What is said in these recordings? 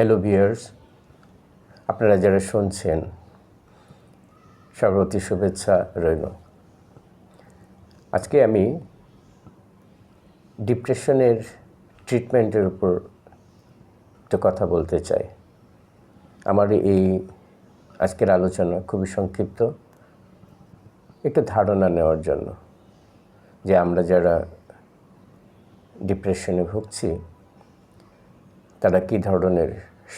Hello viewers, আপনারা যারা শুনছেন সর্বপ্রতি শুভেচ্ছা রইল। আজকে আমি ডিপ্রেশনের ট্রিটমেন্টের উপর একটু কথা বলতে চাই। আমার এই আজকের আলোচনা খুবই সংক্ষিপ্ত, একটু ধারণা নেওয়ার জন্য যে আমরা যারা ডিপ্রেশনে ভুগছি তারা কী ধরনের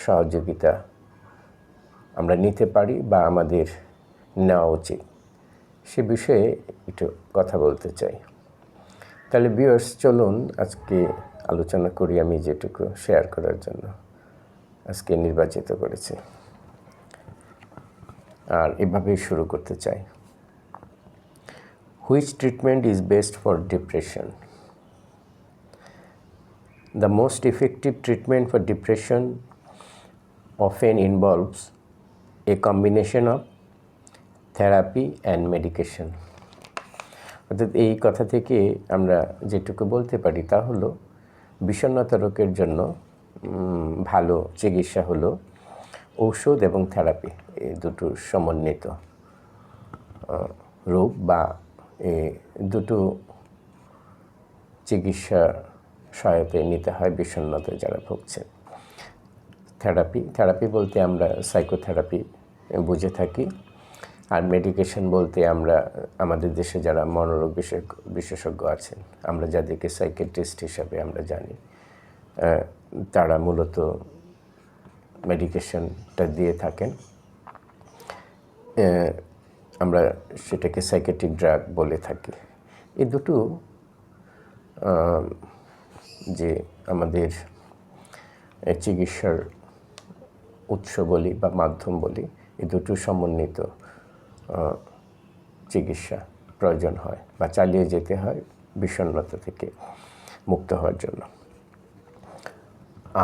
সহযোগিতা আমরা নিতে পারি বা আমাদের নেওয়া উচিত, সে বিষয়ে একটু কথা বলতে চাই। তাহলে ভিউয়ার্স, চলুন আজকে আলোচনা করি আমি যেটুকু শেয়ার করার জন্য আজকে নির্বাচিত করেছি, আর এভাবেই শুরু করতে চাই। Which treatment is best for depression? The most effective treatment for depression often involves a combination of therapy and medication. অর্থাৎ এই কথা থেকে আমরা যেটুকু বলতে পারি তা হলো বিষণ্ণতা রোগের জন্য ভালো চিকিৎসা হলো ঔষধ এবং থেরাপি, এই দুটো সমন্বিত রূপ বা এই দুটো চিকিৎসা সহায়তায় নিতে হয় বিষণ্ণতায় যারা ভুগছে। থেরাপি বলতে আমরা সাইকোথেরাপি বুঝে থাকি, আর মেডিকেশন বলতে আমরা আমাদের দেশে যারা মনোরোগ বিশেষজ্ঞ আছেন, আমরা যাদেরকে সাইকিয়াট্রিস্ট হিসাবে আমরা জানি, তারা মূলত মেডিকেশনটা দিয়ে থাকেন। আমরা সেটাকে সাইকিয়াট্রিক ড্রাগ বলে থাকি। এই দুটো যে আমাদের চিকিৎসার উৎস বলি বা মাধ্যম বলি, এই দুটো সমন্বিত চিকিৎসা প্রয়োজন হয় বা চালিয়ে যেতে হয় বিষণ্ণতা থেকে মুক্ত হওয়ার জন্য।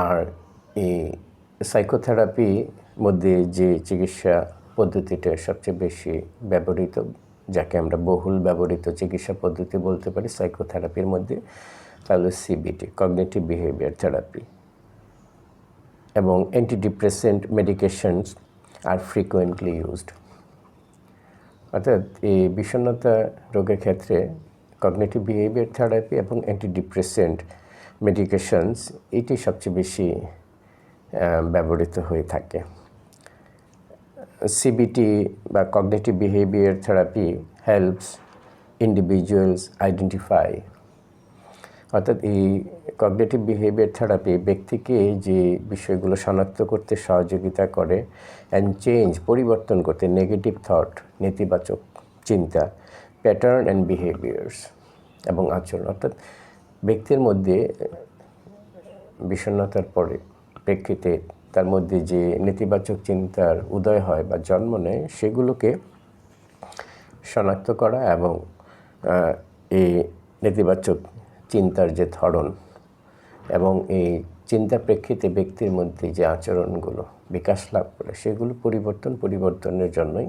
আর এই সাইকোথেরাপি মধ্যে যে চিকিৎসা পদ্ধতিটা সবচেয়ে বেশি ব্যবহৃত, যাকে আমরা বহুল ব্যবহৃত চিকিৎসা পদ্ধতি বলতে পারি সাইকোথেরাপির মধ্যে, তাহলে সিবিটি, কগনিটিভ বিহেভিয়ার থেরাপি, এবং অ্যান্টিডিপ্রেসেন্ট মেডিকেশনস আর ফ্রিকোয়েন্টলি ইউজড। অর্থাৎ এই বিষণ্ণতা রোগের ক্ষেত্রে কগনিটিভ বিহেভিয়ার থেরাপি এবং অ্যান্টিডিপ্রেসেন্ট মেডিকেশনস এটি সবচেয়ে বেশি ব্যবহৃত হয়ে থাকে। সিবিটি বা cognitive behaviour therapy helps individuals identify, অর্থাৎ এই কগনিটিভ বিহেভিয়ার থেরাপি ব্যক্তিকে যে বিষয়গুলো শনাক্ত করতে সহযোগিতা করে অ্যান্ড চেঞ্জ, পরিবর্তন করতে নেগেটিভ থট, নেতিবাচক চিন্তা, প্যাটার্ন অ্যান্ড বিহেভিয়ার্স এবং আচরণ। অর্থাৎ ব্যক্তির মধ্যে বিষণ্ণতার পরে প্রেক্ষিতে তার মধ্যে যে নেতিবাচক চিন্তার উদয় হয় বা জন্ম নেয়, সেগুলোকে শনাক্ত করা এবং এই নেতিবাচক চিন্তার যে ধরন এবং এই চিন্তার প্রেক্ষিতে ব্যক্তির মধ্যে যে আচরণগুলো বিকাশ লাভ করে, সেগুলো পরিবর্তনের জন্যই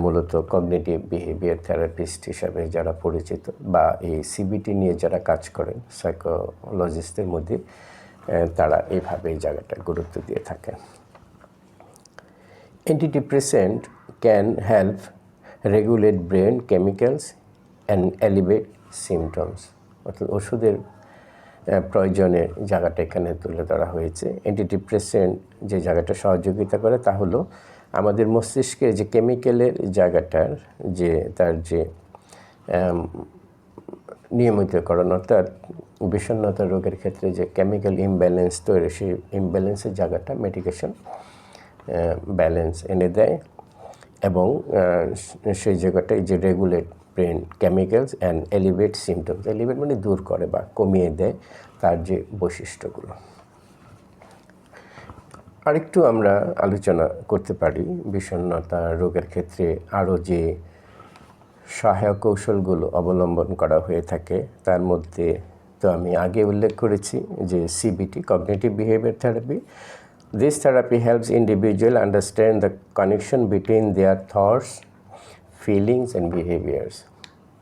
মূলত কগনিটিভ বিহেভিয়ার থেরাপিস্ট হিসাবে যারা পরিচিত বা এই সিবিটি নিয়ে যারা কাজ করেন সাইকোলজিস্টদের মধ্যে, তারা এইভাবে এই জায়গাটা গুরুত্ব দিয়ে থাকেন। Antidepressant can help regulate brain chemicals and elevate symptoms. অর্থাৎ ওষুধের প্রয়োজনে জায়গাটা এখানে তুলে ধরা হয়েছে। অ্যান্টিডিপ্রেসেন্ট যে জায়গাটা সহযোগিতা করে তা হলো আমাদের মস্তিষ্কের যে কেমিক্যালের জায়গাটার যে তার যে নিয়মিতকরণ, অর্থাৎ বিষণ্ণতা রোগের ক্ষেত্রে যে কেমিক্যাল ইমব্যালেন্স তৈরি, সেই ইমব্যালেন্সের জায়গাটা মেডিকেশন ব্যালেন্স এনে দেয় এবং সেই জায়গাটায় যে regulate brain chemicals and elevate symptoms, elevate মানে দূর করে বা কমিয়ে দেয় তার যে বৈশিষ্ট্যগুলো। আরেকটু আমরা আলোচনা করতে পারি বিষণ্ণতা রোগের ক্ষেত্রে আরও যে সহায়ক কৌশলগুলো অবলম্বন করা হয়ে থাকে, তার মধ্যে তো আমি আগে উল্লেখ করেছি যে CBT, cognitive behaviour therapy. This therapy helps individuals understand the connection between their thoughts, feelings and behaviors.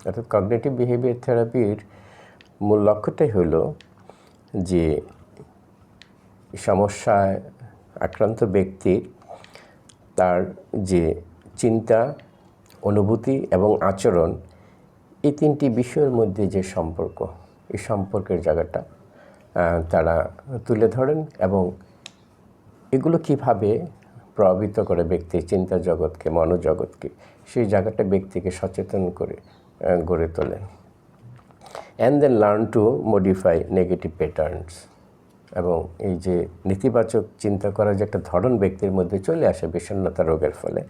অর্থাৎ কগনিটিভ বিহেভিয়ার থেরাপির মূল লক্ষ্যটাই হলো যে সমস্যায় আক্রান্ত ব্যক্তির তার যে চিন্তা, অনুভূতি এবং আচরণ, এই তিনটি বিষয়ের মধ্যে যে সম্পর্ক, এই সম্পর্কের জায়গাটা তারা তুলে ধরেন এবং এগুলো কিভাবে প্রভাবিত করে ব্যক্তির চিন্তা জগৎকে, মনোজগৎকে, সেই জায়গাটা ব্যক্তিকে সচেতন করে গড়ে তোলেন। And then learn to modify negative patterns. এবং এই যে নেতিবাচক চিন্তা করার যে একটা ধরন ব্যক্তির মধ্যে চলে আসে বিষণ্ণতা রোগের ফলে,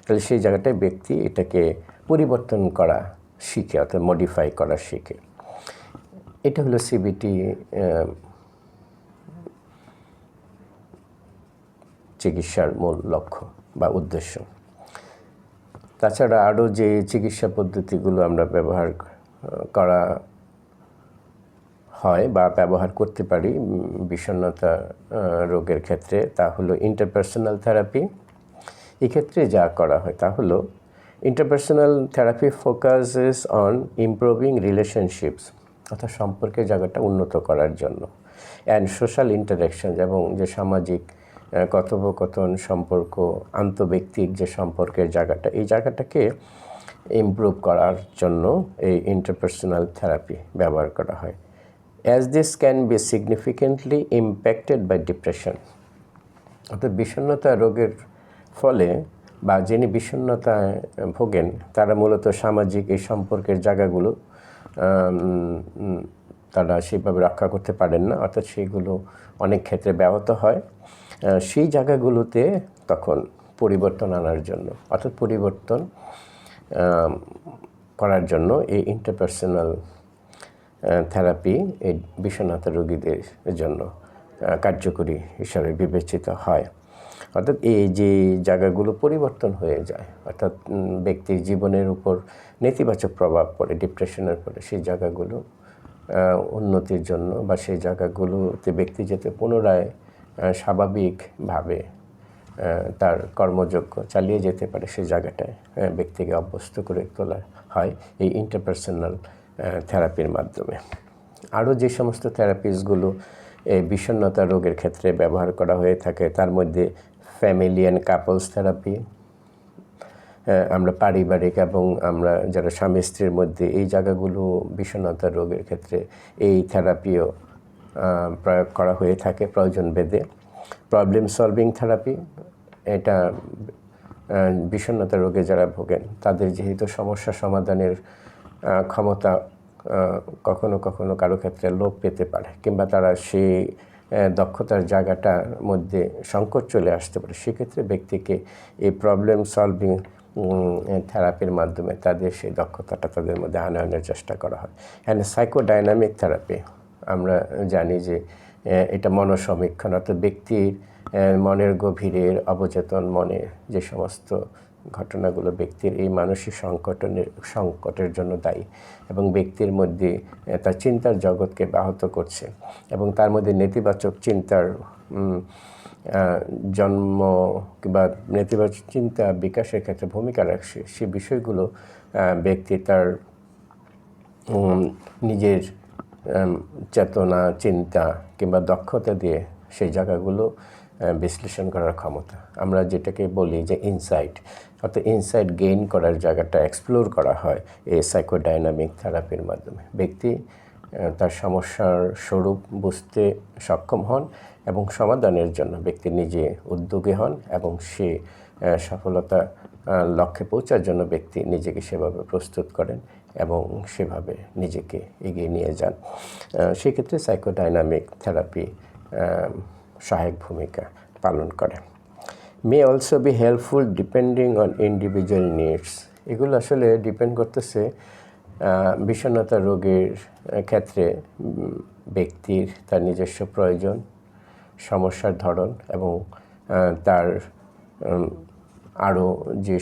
তাহলে সেই জায়গাটায় ব্যক্তি এটাকে পরিবর্তন করা শিখে, অর্থাৎ মডিফাই করা শিখে। এটা হলো সিবিটি চিকিৎসার মূল লক্ষ্য বা উদ্দেশ্য। তাছাড়া আরও যে চিকিৎসা পদ্ধতিগুলো আমরা ব্যবহার করা হয় বা ব্যবহার করতে পারি বিষণ্ণতা রোগের ক্ষেত্রে, তা হলো ইন্টারপার্সোনাল থেরাপি। এক্ষেত্রে যা করা হয় তা হলো interpersonal therapy focuses on improving relationships, অর্থাৎ সম্পর্কের জায়গাটা উন্নত করার জন্য, অ্যান্ড সোশ্যাল ইন্টারাকশন, এবং যে সামাজিক কথোপকথন, সম্পর্ক, আন্তঃব্যক্তিক যে সম্পর্কের জায়গাটা, এই জায়গাটাকে ইমপ্রুভ করার জন্য এই ইন্টারপার্সোনাল থেরাপি ব্যবহার করা হয়। As this can be significantly impacted by depression, অর্থাৎ বিষণ্ণতা রোগের ফলে বা যিনি বিষণ্ণতায় ভোগেন তারা মূলত সামাজিক এই সম্পর্কের জায়গাগুলো তারা সেইভাবে রক্ষা করতে পারেন না, অর্থাৎ সেইগুলো অনেক ক্ষেত্রে ব্যাহত হয়। সেই জায়গাগুলোতে তখন পরিবর্তন আনার জন্য, অর্থাৎ পরিবর্তন করার জন্য এই ইন্টারপার্সোনাল থেরাপি এই বিষণ্ণতা রোগীদের জন্য কার্যকরী হিসাবে বিবেচিত হয়। অর্থাৎ এই যে জায়গাগুলো পরিবর্তন হয়ে যায়, অর্থাৎ ব্যক্তির জীবনের উপর নেতিবাচক প্রভাব পড়ে ডিপ্রেশনের পরে, সেই জায়গাগুলো উন্নতির জন্য বা সেই জায়গাগুলোতে ব্যক্তি যাতে পুনরায় স্বাভাবিকভাবে তার কর্মযোগ্য চালিয়ে যেতে পারে, সেই জায়গাটায় ব্যক্তিকে অভ্যস্ত করে তোলা হয় এই ইন্টারপার্সোনাল থেরাপির মাধ্যমে। আরও যে সমস্ত থেরাপিসগুলো এই বিষণ্ণতা রোগের ক্ষেত্রে ব্যবহার করা হয়ে থাকে তার মধ্যে ফ্যামিলি অ্যান্ড কাপলস থেরাপি, আমরা পারিবারিক এবং আমরা যারা স্বামী স্ত্রীর মধ্যে এই জায়গাগুলো বিষণ্ণতা রোগের ক্ষেত্রে এই থেরাপিও প্রয়োগ করা হয়ে থাকে প্রয়োজন ভেদে। প্রবলেম সলভিং থেরাপি, এটা বিষণ্ণতা রোগে যারা ভোগেন তাদের যেহেতু সমস্যা সমাধানের ক্ষমতা কখনো কখনো কারো ক্ষেত্রে লোপ পেতে পারে, কিংবা তারা সেই দক্ষতার জায়গাটার মধ্যে সংকট চলে আসতে পারে, সেক্ষেত্রে ব্যক্তিকে এই প্রবলেম সলভিং থেরাপির মাধ্যমে তাদের সেই দক্ষতাটা তাদের মধ্যে আনয়নের চেষ্টা করা হয়। অ্যান্ড সাইকোডাইনামিক থেরাপি, আমরা জানি যে এটা মনোসমীক্ষণ, অর্থাৎ ব্যক্তির মনের গভীরের অবচেতন মনে যে সমস্ত ঘটনাগুলো ব্যক্তির এই মানসিক সংকটের জন্য দায়ী এবং ব্যক্তির মধ্যে তার চিন্তার জগৎকে ব্যাহত করছে এবং তার মধ্যে নেতিবাচক চিন্তার জন্ম কিংবা নেতিবাচক চিন্তা বিকাশের ক্ষেত্রে ভূমিকা রাখছে, সেই বিষয়গুলো ব্যক্তি তার নিজের চেতনা, চিন্তা কিংবা দক্ষতা দিয়ে সেই জায়গাগুলো বিশ্লেষণ করার ক্ষমতা, আমরা যেটাকে বলি যে ইনসাইট, অর্থাৎ ইনসাইট গেইন করার জায়গাটা এক্সপ্লোর করা হয় এই সাইকোডাইনামিক থেরাপির মাধ্যমে। ব্যক্তি তার সমস্যার স্বরূপ বুঝতে সক্ষম হন এবং সমাধানের জন্য ব্যক্তি নিজে উদ্যোগী হন এবং সে সফলতা লক্ষ্যে পৌঁছার জন্য ব্যক্তি নিজেকে সেভাবে প্রস্তুত করেন এবং সেভাবে নিজেকে এগিয়ে নিয়ে যান। সেক্ষেত্রে সাইকোডাইনামিক থেরাপি সহায়ক ভূমিকা পালন করে। May also be helpful depending on individual needs. এগুলো আসলে ডিপেন্ড করতেছে বিষণ্ণতা রোগের ক্ষেত্রে ব্যক্তির তার নিজস্ব প্রয়োজন, সমস্যার ধরন এবং তার আরও যে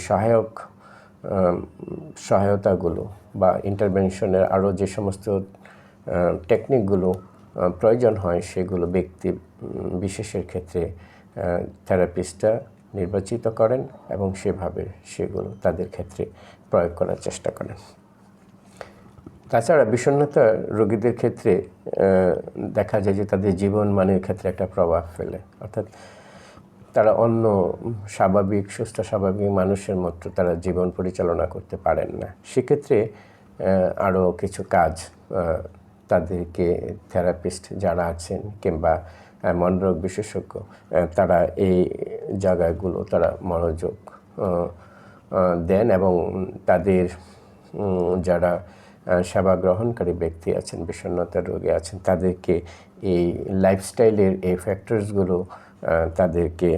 সহায়তাগুলো বা ইন্টারভেনশনের আরও যে সমস্ত টেকনিকগুলো প্রয়োজন হয় সেগুলো ব্যক্তি বিশেষের ক্ষেত্রে থেরাপিস্টরা নির্বাচিত করেন এবং সেভাবে সেগুলো তাদের ক্ষেত্রে প্রয়োগ করার চেষ্টা করেন। তাছাড়া বিষণ্ণতা রোগীদের ক্ষেত্রে দেখা যায় যে তাদের জীবন মানের ক্ষেত্রে একটা প্রভাব ফেলে, অর্থাৎ তারা অন্য স্বাভাবিক সুস্থ স্বাভাবিক মানুষের মতো তারা জীবন পরিচালনা করতে পারেন না। সেক্ষেত্রে আরও কিছু কাজ তাদেরকে থেরাপিস্ট যারা আছেন কিংবা মনোরোগ বিশেষজ্ঞ তারা এই জায়গাগুলো তারা মনোযোগ দেন এবং তাদের যারা সেবা গ্রহণকারী ব্যক্তি আছেন, বিষণ্ণতার রোগী আছেন, তাদেরকে এই লাইফস্টাইলের এই ফ্যাক্টরসগুলো তাদেরকে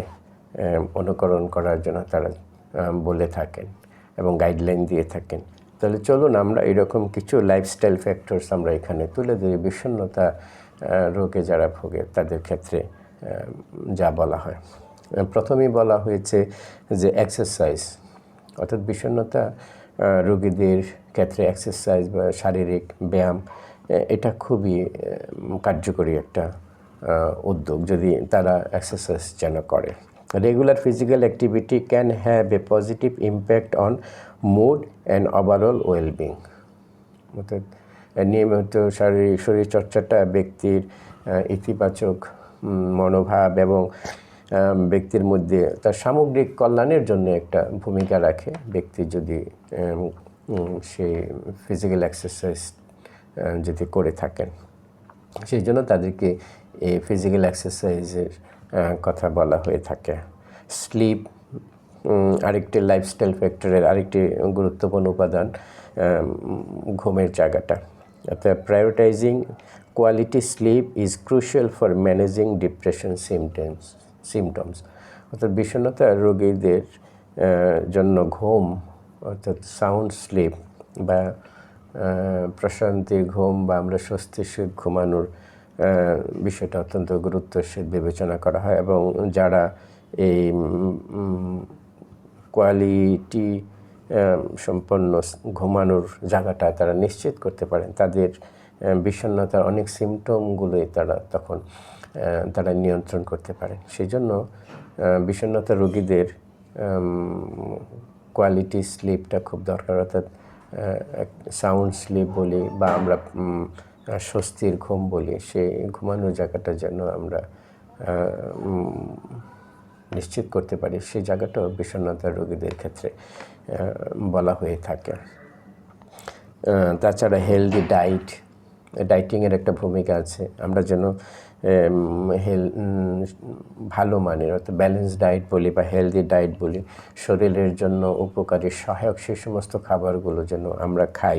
অনুকরণ করার জন্য তারা বলে থাকেন এবং গাইডলাইন দিয়ে থাকেন। তাহলে চলুন আমরা এরকম কিছু লাইফস্টাইল ফ্যাক্টরস আমরা এখানে তুলে ধরি বিষণ্ণতা রোগে যারা ভোগে তাদের ক্ষেত্রে যা বলা হয়। প্রথমেই বলা হয়েছে যে এক্সারসাইজ, অর্থাৎ বিষণ্ণতা রোগীদের ক্ষেত্রে এক্সারসাইজ বা শারীরিক ব্যায়াম এটা খুবই কার্যকরী একটা উদ্যোগ যদি তারা এক্সারসাইজ যেন করে। Regular physical activity can have a positive impact on mood and overall wellbeing. অর্থাৎ নিয়মিত শরীরচর্চাটা ব্যক্তির ইতিবাচক মনোভাব এবং ব্যক্তির মধ্যে তার সামগ্রিক কল্যাণের জন্য একটা ভূমিকা রাখে। ব্যক্তি যদি সে ফিজিক্যাল এক্সারসাইজ যদি করে থাকেন, সেই জন্য তাদেরকে এই ফিজিক্যাল এক্সারসাইজের কথা বলা হয়ে থাকে। স্লিপ আরেকটি লাইফস্টাইল ফ্যাক্টরের আরেকটি গুরুত্বপূর্ণ উপাদান ঘুমের জায়গাটা। অর্থাৎ prioritising quality sleep is crucial for managing depression symptoms. অর্থাৎ বিষণ্ণতা রোগীদের জন্য ঘুম অর্থাৎ সাউন্ড স্লিপ বা প্রশান্তির ঘুম বা আমরা স্বস্তির সহিত ঘুমানোর বিষয়টা অত্যন্ত গুরুত্বের সহিত বিবেচনা করা হয় এবং যারা এই কোয়ালিটি সম্পন্ন ঘুমানোর জায়গাটা তারা নিশ্চিত করতে পারেন, তাদের বিষণ্ণতার অনেক সিমটমগুলোই তারা তখন তারা নিয়ন্ত্রণ করতে পারেন। সেই জন্য বিষণ্ণতা রোগীদের কোয়ালিটি স্লিপটা খুব দরকার। অর্থাৎ সাউন্ড স্লিপ বলি বা আমরা স্বস্তির ঘুম বলি, সেই ঘুমানোর জায়গাটা যেন আমরা নিশ্চিত করতে পারি, সেই জায়গাটাও বিষণ্ণতা রোগীদের ক্ষেত্রে বলা হয়ে থাকে। তাছাড়া হেলদি ডাইটিংয়ের একটা ভূমিকা আছে। আমরা যেন ভালো মানের অর্থাৎ ব্যালেন্স ডায়েট বলি বা হেলদি ডায়েট বলি, শরীরের জন্য উপকারী সহায়ক সেই সমস্ত খাবারগুলো যেন আমরা খাই।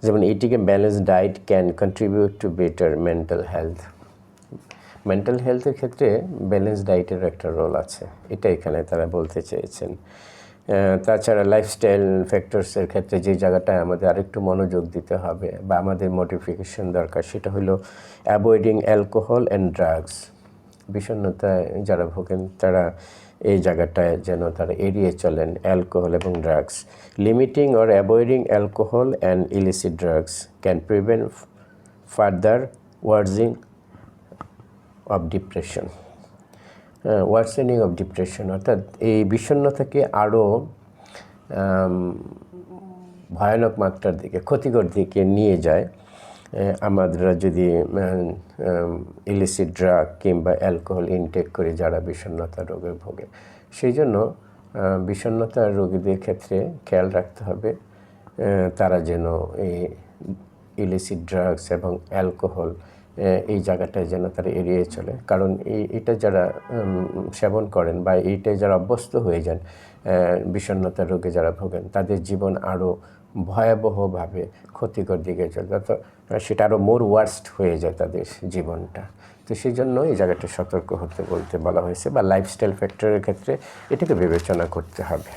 যেমন এটিকে balance diet can contribute to better mental health. Mental হেলথের ক্ষেত্রে ব্যালেন্স ডায়েটের একটা রোল আছে, এটা এখানে তারা বলতে চেয়েছেন। তাছাড়া লাইফস্টাইল ফ্যাক্টরসের ক্ষেত্রে যে জায়গাটায় আমাদের আরেকটু মনোযোগ দিতে হবে বা আমাদের মডিফিকেশন দরকার, সেটা হলো অ্যাভয়েডিং অ্যালকোহল অ্যান্ড ড্রাগস। বিষণ্ণতায় যারা ভোগেন তারা এই জায়গাটায় যেন তারা এড়িয়ে চলেন অ্যালকোহল এবং drugs. Limiting or avoiding alcohol and illicit drugs can prevent further worsening of depression. Worsening of depression অর্থাৎ এই বিষণ্ণতাকে আরও ভয়ানক মাত্রার দিকে ক্ষতিকর দিকে নিয়ে যায় আমরা যদি ইলিসিট ড্রাগ কিংবা অ্যালকোহল ইনটেক করে যারা বিষণ্ণতা রোগে ভোগে। সেই জন্য বিষণ্ণতা রোগীদের ক্ষেত্রে খেয়াল রাখতে হবে তারা যেন এই ইলিসিট ড্রাগস এবং অ্যালকোহল এই জায়গাটায় যেন তারা এড়িয়ে চলে। কারণ এটা যারা সেবন করেন বা এইটাই যারা অভ্যস্ত হয়ে যান বিষণ্ণতা রোগে যারা ভোগেন, তাদের জীবন আরও ভয়াবহভাবে ক্ষতিকর দিকে চলে, তো সেটা আরও মোর ওয়ার্স্ট হয়ে যায় তাদের জীবনটা। তো সেই জন্য এই জায়গাটা সতর্ক হতে বলতে বলা হয়েছে বা লাইফস্টাইল ফ্যাক্টরের ক্ষেত্রে এটাকে বিবেচনা করতে হবে।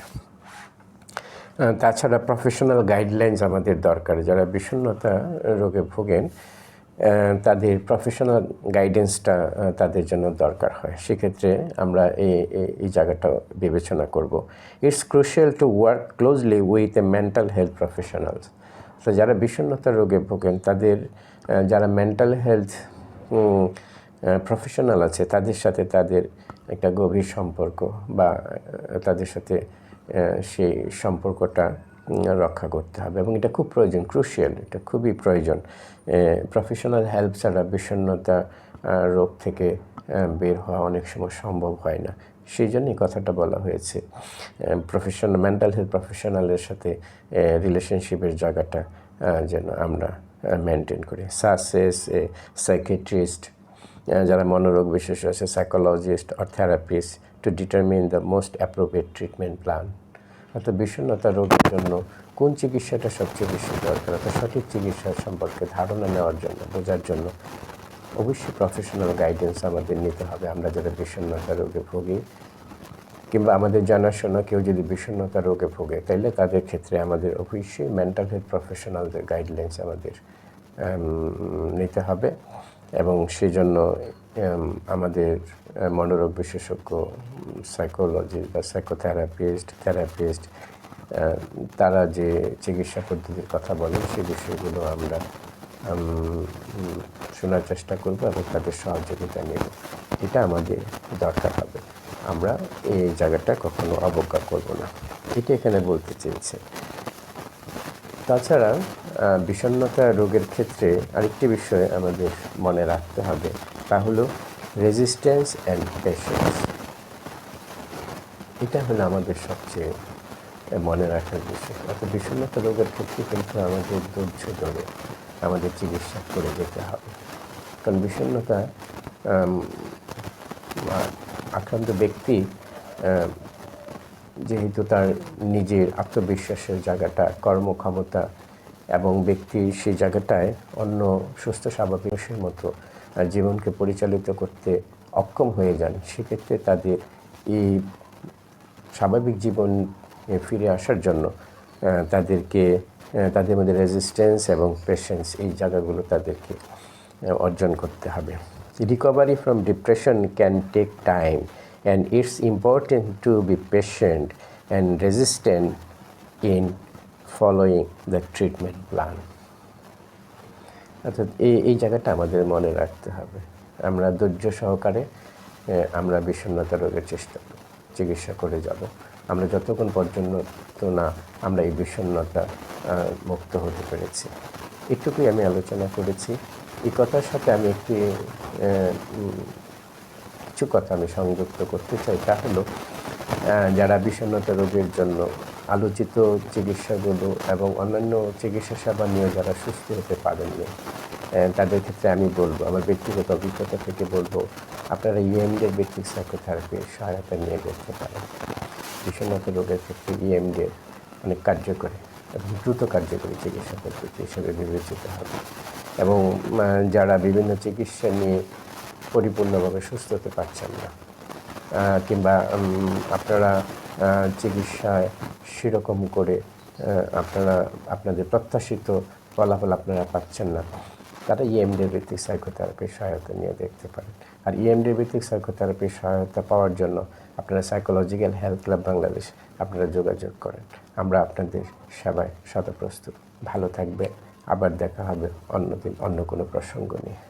তাছাড়া প্রফেশনাল গাইডলাইন্স আমাদের দরকার। যারা বিষণ্ণতা রোগে ভোগেন তাদের প্রফেশনাল গাইডেন্সটা তাদের জন্য দরকার হয়। সেক্ষেত্রে আমরা এই জায়গাটা বিবেচনা করব। It's crucial to work closely with a mental health professionals. তো যারা বিষণ্ণতা রোগে ভোগেন তাদের যারা মেন্টাল হেলথ প্রফেশনাল আছে তাদের সাথে তাদের একটা গভীর সম্পর্ক বা তাদের সাথে সেই সম্পর্কটা রক্ষা করতে হবে এবং এটা খুব প্রয়োজন, ক্রুশিয়াল, এটা খুবই প্রয়োজন। প্রফেশনাল হেল্প ছাড়া বিষণ্ণতা রোগ থেকে বের হওয়া অনেক সময় সম্ভব হয় না। সেই জন্যই কথাটা বলা হয়েছে প্রফেশনাল মেন্টাল হেলথ প্রফেশনালের সাথে রিলেশনশিপের জায়গাটা যেন আমরা মেনটেন করি। সাসেস সাইকিয়াট্রিস্ট, যারা মনোরোগ বিশেষজ্ঞ আছে, psychologist or therapist to determine the most appropriate treatment plan. অর্থাৎ বিষণ্ণতা রোগের জন্য কোন চিকিৎসাটা সবচেয়ে বেশি দরকার, অর্থাৎ সঠিক চিকিৎসা সম্পর্কে ধারণা নেওয়ার জন্য, বোঝার জন্য অবশ্যই প্রফেশনাল গাইডেন্স আমাদের নিতে হবে। আমরা যারা বিষণ্ণতা রোগে ভুগি কিংবা আমাদের জানাশোনা কেউ যদি বিষণ্ণতা রোগে ভোগে, তাইলে তাদের ক্ষেত্রে আমাদের অবশ্যই মেন্টাল হেলথ প্রফেশনালদের গাইডলাইন্স আমাদের নিতে হবে। এবং সেই জন্য আমাদের মনোরোগ বিশেষজ্ঞ, সাইকোলজিস্ট বা থেরাপিস্ট তারা যে চিকিৎসা পদ্ধতির কথা বলেন সেই বিষয়গুলো আমরা শোনার চেষ্টা করব এবং তাদের সহযোগিতা নেব। এটা আমাদের দরকার হবে। আমরা এই জায়গাটা কখনো অবজ্ঞা করব না, এটা এখানে বলতে চেয়েছে। তাছাড়া বিষণ্ণতা রোগের ক্ষেত্রে আরেকটি বিষয় আমাদের মনে রাখতে হবে, তা হলো রেজিস্ট্যান্স অ্যান্ড পেশেন্স। এটা হলো আমাদের সবচেয়ে মনে রাখার বিষয়। অর্থাৎ বিষণ্ণতা রোগের ক্ষেত্রে কিন্তু আমাদের ধৈর্য ধরে আমাদের চিকিৎসা করে যেতে হবে। কারণ বিষণ্ণতা আক্রান্ত ব্যক্তি যেহেতু তার নিজের আত্মবিশ্বাসের জায়গাটা, কর্মক্ষমতা এবং ব্যক্তি সেই জায়গাটায় অন্য সুস্থ স্বাভাবিকের মতো জীবনকে পরিচালিত করতে অক্ষম হয়ে যান, সেক্ষেত্রে তাদের এই স্বাভাবিক জীবন ফিরে আসার জন্য তাদের মধ্যে রেজিস্ট্যান্স এবং পেশেন্স এই জায়গাগুলো তাদেরকে অর্জন করতে হবে। Recovery from depression can take time and it's important to be patient and resistant in following the treatment plan. অর্থাৎ এই জায়গাটা আমাদের মনে রাখতে হবে। আমরা ধৈর্য সহকারে আমরা বিষণ্ণতা রোগের চিকিৎসা করে যাব। আমরা যতক্ষণ পর্যন্ত না আমরা এই বিষণ্ণতা মুক্ত হতে পেরেছি। এটুকুই আমি আলোচনা করেছি। এই কথার সাথে আমি কিছু কথা আমি সংযুক্ত করতে চাই, তা হলো যারা বিষণ্ণতা রোগের জন্য আলোচিত চিকিৎসাগুলো এবং অন্যান্য চিকিৎসা সেবা নিয়ে যারা সুস্থ হতে পারেননি, তাদের ক্ষেত্রে আমি বলবো, আমার ব্যক্তিগত অভিজ্ঞতা থেকে বলবো, আপনারা ইএমডির বেসিক সাইকোথেরাপির সহায়তা নিয়ে দেখতে পারেন। বিষণ্ণতা রোগের ক্ষেত্রে ইএমডির অনেক কার্যকরী এবং দ্রুত কার্যকরী চিকিৎসা পদ্ধতি হিসেবে বিবেচিত হবে। এবং যারা বিভিন্ন চিকিৎসা নিয়ে পরিপূর্ণভাবে সুস্থ হতে পারছেন না, কিংবা আপনারা চিকিৎসায় সেরকম করে আপনাদের প্রত্যাশিত ফলাফল আপনারা পাচ্ছেন না, তারা ইএমডি ভিত্তিক সাইকোথেরাপির সহায়তা নিয়ে দেখতে পারেন। আর ইএমডি ভিত্তিক সাইকোথেরাপির সহায়তা পাওয়ার জন্য আপনারা সাইকোলজিক্যাল হেলথ ক্লাব বাংলাদেশ আপনারা যোগাযোগ করেন। আমরা আপনাদের সেবায় সদা প্রস্তুত। ভালো থাকবে। আবার দেখা হবে অন্যদিন অন্য কোনো প্রসঙ্গ নিয়ে।